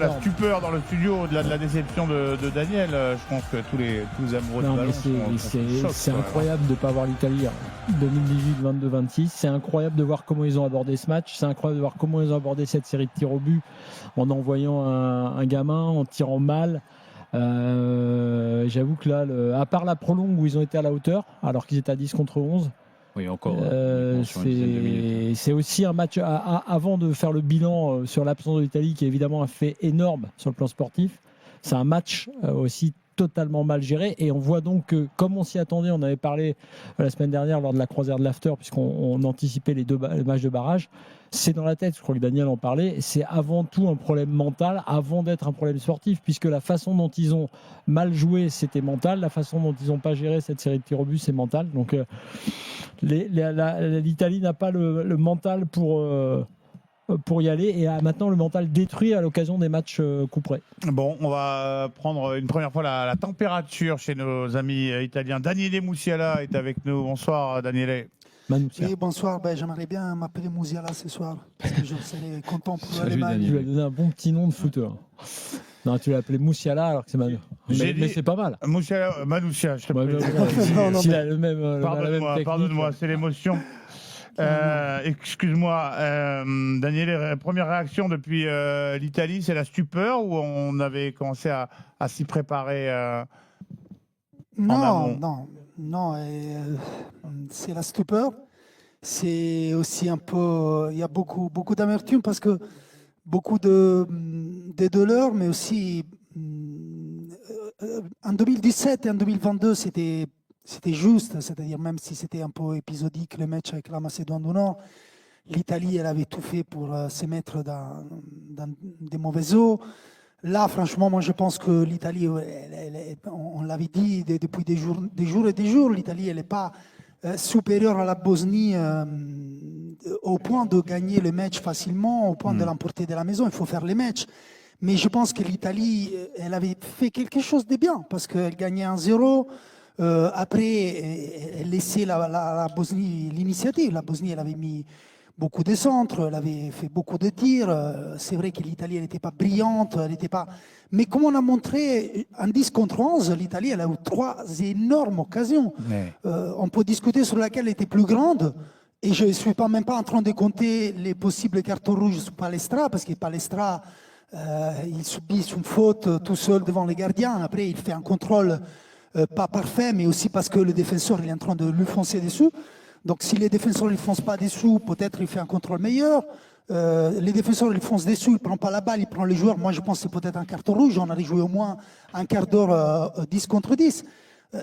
La stupeur dans le studio, au-delà de la déception de Daniel, je pense que tous les amoureux de ballon c'est incroyable de ne pas voir l'Italie en 2018, 22, 26. C'est incroyable de voir comment ils ont abordé ce match. C'est incroyable de voir comment ils ont abordé cette série de tirs au but en envoyant un gamin, en tirant mal. J'avoue que là, à part la prolongue où ils ont été à la hauteur, alors qu'ils étaient à 10 contre 11, oui, encore. C'est aussi un match avant de faire le bilan sur l'absence de l'Italie, qui est évidemment un fait énorme sur le plan sportif. C'est un match aussi totalement mal géré, et on voit donc que, comme on s'y attendait, on avait parlé la semaine dernière lors de la croisière de l'after, puisqu'on anticipait les matchs de barrage. C'est dans la tête, je crois que Daniel en parlait, c'est avant tout un problème mental avant d'être un problème sportif, puisque la façon dont ils ont mal joué, c'était mental, la façon dont ils n'ont pas géré cette série de tirs au but, c'est mental. Donc l'Italie n'a pas le mental pour y aller, et a maintenant le mental détruit à l'occasion des matchs coup près. Bon, on va prendre une première fois la température chez nos amis italiens. Daniele Musiala est avec nous. Bonsoir Daniele. Oui, bonsoir. J'aimerais bien m'appeler Musiala ce soir, parce que je serais content pour l'Allemagne. Tu lui as donné un bon petit nom de footeur. Non, tu l'as appelé Musiala alors que c'est Manu. Mais c'est pas mal. Manoucia, je te prie. Pardonne-moi, c'est l'émotion. Excuse-moi, Daniel, première réaction depuis l'Italie, c'est la stupeur ou on avait commencé à s'y préparer Non, c'est la stupeur. C'est aussi un peu, il y a beaucoup d'amertume parce que beaucoup de douleur, mais aussi en 2017 et en 2022, c'était juste, c'est-à-dire même si c'était un peu épisodique le match avec la Macédoine du Nord, l'Italie, elle avait tout fait pour se mettre dans des mauvaises eaux. Là, franchement, moi je pense que l'Italie, on l'avait dit depuis des jours, l'Italie, elle n'est pas supérieure à la Bosnie au point de gagner le match facilement, au point de l'emporter de la maison. Il faut faire les matchs. Mais je pense que l'Italie, elle avait fait quelque chose de bien parce qu'elle gagnait 1-0. Après, elle laissait la Bosnie l'initiative. La Bosnie, elle avait mis beaucoup de centres, elle avait fait beaucoup de tirs. C'est vrai que l'Italie, elle n'était pas brillante, elle n'était pas... Mais comme on a montré, en 10 contre 11, l'Italie, elle a eu 3 énormes occasions. On peut discuter sur laquelle elle était plus grande. Et je ne suis même pas en train de compter les possibles cartons rouges sur Palestra, parce que Palestra, il subit une faute tout seul devant les gardiens. Après, il fait un contrôle pas parfait, mais aussi parce que le défenseur il est en train de lui foncer dessus. Donc si les défenseurs ne lui foncent pas dessous, peut-être il fait un contrôle meilleur. Les défenseurs lui foncent dessus, il ne prend pas la balle, il prend les joueurs. Moi je pense que c'est peut-être un carton rouge, on allait jouer au moins un quart d'heure 10 contre 10.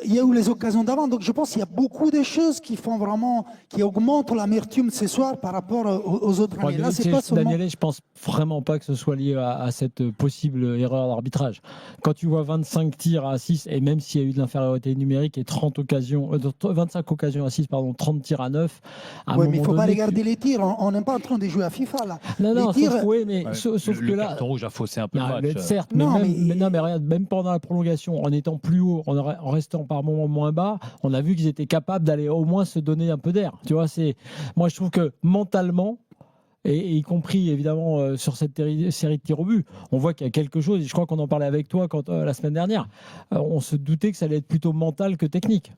Il y a eu les occasions d'avant, donc je pense qu'il y a beaucoup de choses qui font vraiment, qui augmentent l'amertume ce soir par rapport aux autres années. Là, c'est pas seulement... Daniel, je pense vraiment pas que ce soit lié à cette possible erreur d'arbitrage. Quand tu vois 25 tirs à 6, et même s'il y a eu de l'infériorité numérique et 25 occasions à 6, 30 tirs à 9. Oui, mais il ne faut pas regarder les tirs. On n'est pas en train de jouer à FIFA là. Non, tirs... sauf que là. Le carton rouge a faussé un peu le match. Certes, mais regarde, même pendant la prolongation, en étant plus haut, en restant par moments moins bas, on a vu qu'ils étaient capables d'aller au moins se donner un peu d'air. Tu vois, moi je trouve que mentalement, et y compris évidemment sur cette série de tirs au but, on voit qu'il y a quelque chose, et je crois qu'on en parlait avec toi la semaine dernière, on se doutait que ça allait être plutôt mental que technique.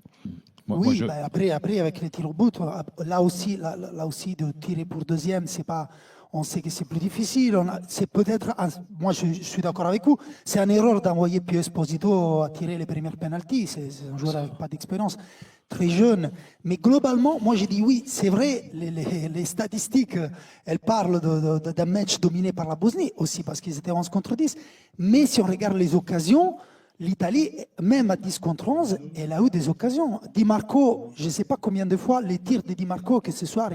Après avec les tirs au but, là aussi de tirer pour deuxième, c'est pas... On sait que c'est plus difficile. C'est peut-être, moi je suis d'accord avec vous, c'est une erreur d'envoyer Pio Esposito à tirer les premières pénaltys. C'est un joueur avec pas d'expérience, très jeune. Mais globalement, moi j'ai dit oui, c'est vrai, les statistiques, elles parlent d'un match dominé par la Bosnie, aussi parce qu'ils étaient 11 contre 10. Mais si on regarde les occasions, l'Italie, même à 10 contre 11, elle a eu des occasions. Di Marco, je ne sais pas combien de fois, les tirs de Di Marco, que ce soir,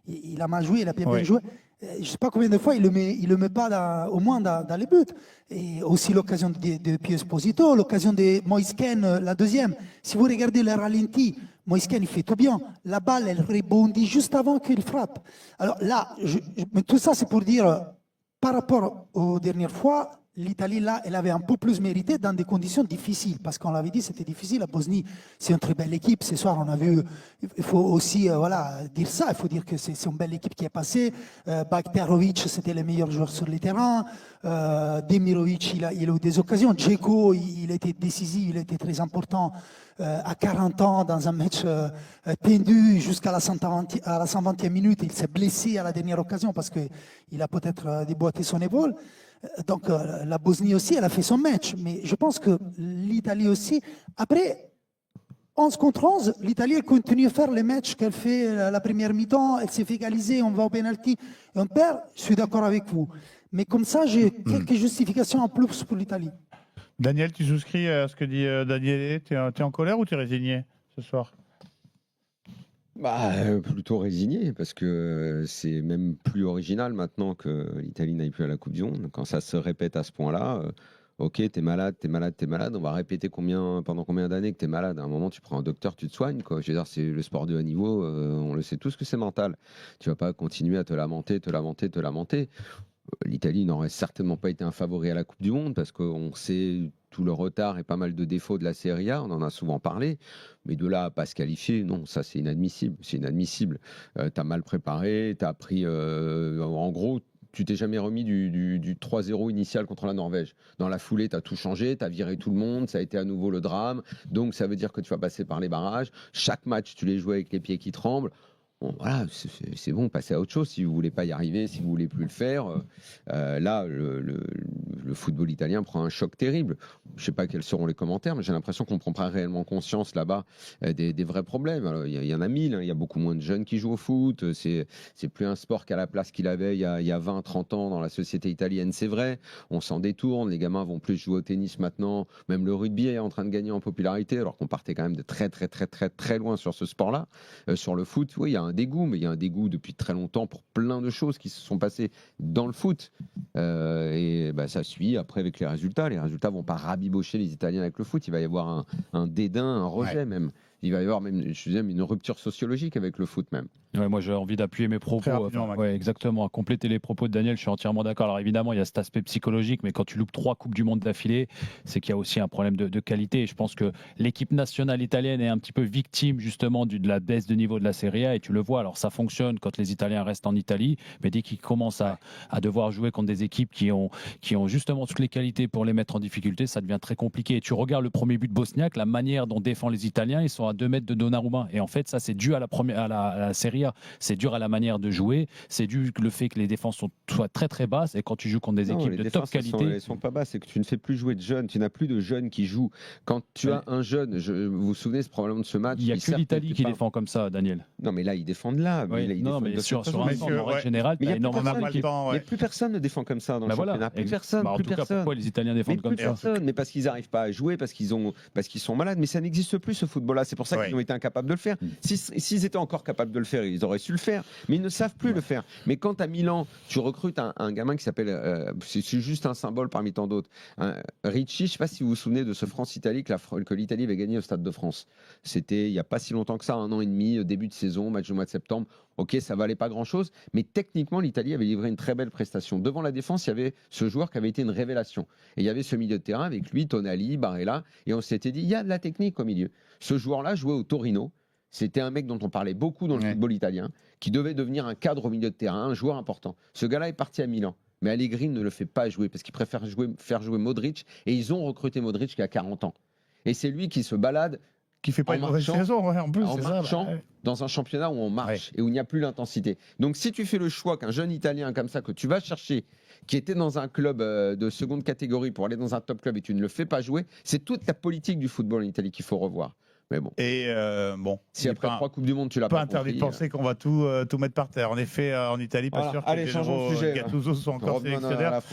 il a mal joué, il a bien joué. Je ne sais pas combien de fois il le met pas au moins dans les buts. Et aussi l'occasion de Pio Esposito, l'occasion de Moise Kean, la deuxième. Si vous regardez le ralenti, Moise Kean, il fait tout bien. La balle, elle rebondit juste avant qu'il frappe. Alors là, mais tout ça, c'est pour dire, par rapport aux dernières fois, l'Italie, là, elle avait un peu plus mérité dans des conditions difficiles, parce qu'on l'avait dit, c'était difficile. La Bosnie, c'est une très belle équipe. Ce soir, on a vu, il faut aussi dire ça, il faut dire que c'est une belle équipe qui est passée. Bakterovic, c'était le meilleur joueur sur le terrain. Demirovic, il a eu des occasions. Dzeko, il était décisif, il était très important à 40 ans dans un match tendu jusqu'à la 120e minute. Il s'est blessé à la dernière occasion parce qu'il a peut-être déboîté son épaule. Donc la Bosnie aussi, elle a fait son match. Mais je pense que l'Italie aussi, après 11 contre 11, l'Italie elle continue à faire les matchs qu'elle fait la première mi-temps. Elle s'est fait égaliser, on va au penalty et on perd. Je suis d'accord avec vous. Mais comme ça, j'ai quelques justifications en plus pour l'Italie. Daniel, tu souscris à ce que dit Daniel? Tu es en colère ou tu es résigné ce soir? Plutôt résigné, parce que c'est même plus original maintenant que l'Italie n'aille plus à la Coupe du Monde. Quand ça se répète à ce point-là, ok, t'es malade, on va répéter pendant combien d'années que t'es malade. À un moment, tu prends un docteur, tu te soignes, quoi. Je veux dire, c'est le sport de haut niveau, on le sait tous que c'est mental. Tu vas pas continuer à te lamenter. L'Italie n'aurait certainement pas été un favori à la Coupe du Monde, parce qu'on sait tout le retard et pas mal de défauts de la Serie A, on en a souvent parlé, mais de là à pas se qualifier, non, ça c'est inadmissible. T'as mal préparé, t'as pris, en gros, tu t'es jamais remis du 3-0 initial contre la Norvège. Dans la foulée, tu as tout changé, tu as viré tout le monde, ça a été à nouveau le drame, donc ça veut dire que tu vas passer par les barrages. Chaque match, tu les joues avec les pieds qui tremblent. Bon, voilà, c'est bon, passez à autre chose si vous voulez pas y arriver, si vous voulez plus le faire. Là, le football italien prend un choc terrible. Je sais pas quels seront les commentaires, mais j'ai l'impression qu'on prend pas réellement conscience là-bas des vrais problèmes. Alors, il y en a 1000, hein, il y a beaucoup moins de jeunes qui jouent au foot. C'est plus un sport qu'à la place qu'il avait il y a 20, 30 ans dans la société italienne, c'est vrai. On s'en détourne, les gamins vont plus jouer au tennis maintenant. Même le rugby est en train de gagner en popularité, alors qu'on partait quand même de très loin sur ce sport-là. Sur le foot, oui, il y a un dégoût, mais il y a un dégoût depuis très longtemps pour plein de choses qui se sont passées dans le foot. Ça suit après avec les résultats. Les résultats vont pas rabibocher les Italiens avec le foot. Il va y avoir un dédain, un rejet même. Il va y avoir même, une rupture sociologique avec le foot même. Ouais, moi j'ai envie d'appuyer mes propos. Exactement, à compléter les propos de Daniel, je suis entièrement d'accord. Alors évidemment, il y a cet aspect psychologique, mais quand tu loupes 3 Coupes du Monde d'affilée, c'est qu'il y a aussi un problème de qualité. Et je pense que l'équipe nationale italienne est un petit peu victime justement de la baisse de niveau de la Serie A, et tu le vois. Alors ça fonctionne quand les Italiens restent en Italie, mais dès qu'ils commencent à devoir jouer contre des équipes qui ont justement toutes les qualités pour les mettre en difficulté, ça devient très compliqué. Et tu regardes le premier but bosniaque, la manière dont défendent les Italiens, ils sont à 2 mètres de Donnarumma. Et en fait, ça c'est dû à la Serie A. C'est dur à la manière de jouer, c'est dû le fait que les défenses soient très basses, et quand tu joues contre des équipes de top qualité, elles sont pas basses, c'est que tu ne fais plus jouer de jeunes, tu n'as plus de jeunes qui jouent. Quand tu as un jeune, vous vous souvenez probablement de ce match, il n'y a que l'Italie qui défend comme ça, Daniel. Non, mais là ils défendent là. Mais sur un ensemble, en règle générale, il n'y a plus personne ne défend comme ça dans le championnat. Plus personne. En tout cas, pourquoi les Italiens défendent comme ça? Mais parce qu'ils n'arrivent pas à jouer, parce qu'ils sont malades. Mais ça n'existe plus ce football-là. C'est pour ça qu'ils ont été incapables de le faire. S'ils étaient encore capables de le faire, ils auraient su le faire. Mais ils ne savent plus le faire. Mais quand à Milan, tu recrutes un gamin qui s'appelle, c'est juste un symbole parmi tant d'autres, Ricci, je ne sais pas si vous vous souvenez de ce France-Italie que l'Italie avait gagné au Stade de France. C'était il n'y a pas si longtemps que ça, 1 an et demi, début de saison, match du mois de septembre. Ok, ça valait pas grand-chose, mais techniquement, l'Italie avait livré une très belle prestation. Devant la défense, il y avait ce joueur qui avait été une révélation. Et il y avait ce milieu de terrain avec lui, Tonali, Barella, et on s'était dit, il y a de la technique au milieu. Ce joueur-là jouait au Torino. C'était un mec dont on parlait beaucoup dans le football italien, qui devait devenir un cadre au milieu de terrain, un joueur important. Ce gars-là est parti à Milan. Mais Allegri ne le fait pas jouer, parce qu'il préfère faire jouer Modric, et ils ont recruté Modric qui a 40 ans. Et c'est lui qui se balade, qui fait pas une mauvaise saison, en plus. En marchant dans un championnat où on marche et où il n'y a plus l'intensité. Donc si tu fais le choix qu'un jeune Italien comme ça, que tu vas chercher, qui était dans un club de seconde catégorie pour aller dans un top club, et tu ne le fais pas jouer, c'est toute la politique du football en Italie qu'il faut revoir. Mais bon. Et si après 3 Coupes du Monde, tu l'as pas interdit de penser qu'on va tout mettre par terre. En effet, en Italie, pas sûr que les Gattuso sont encore sélectionneurs.